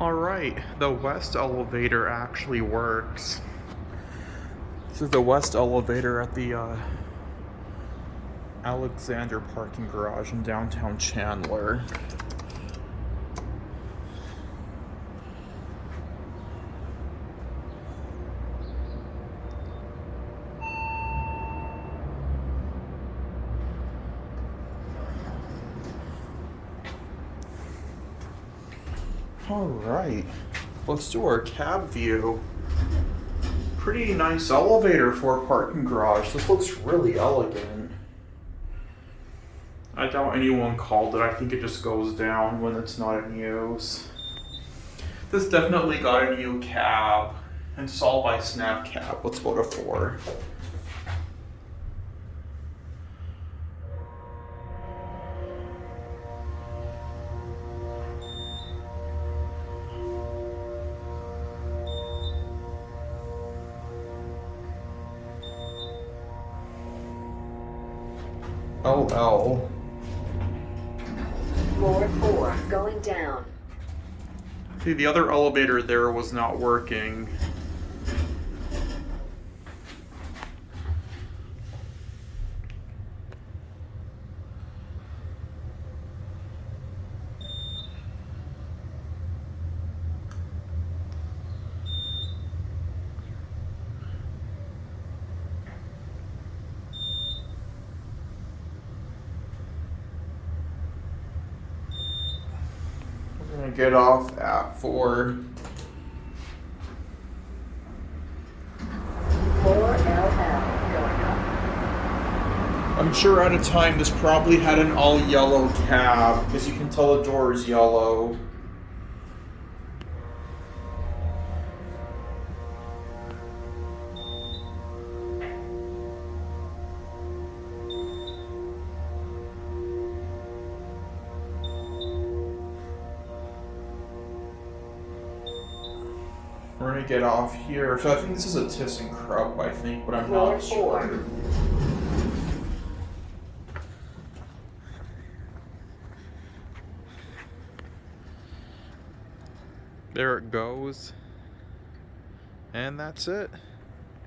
Alright, the west elevator actually works. This is the west elevator at the Alexander parking garage in downtown Chandler. Alright, let's do our cab view. Pretty nice elevator for a parking garage. This looks really elegant. I doubt anyone called it. I think it just goes down when it's not in use. This definitely got a new cab. Installed by Snapcap. Let's go to 4. LL. Floor 4, going down. See, the other elevator there was not working. We're gonna get off at 4. 4LL, going up. I'm sure at a time this probably had an all yellow cab, because you can tell the door is yellow. We're gonna get off here. So I think this is a ThyssenKrupp, I think, but I'm Floor not 4. sure. There it goes. And that's it.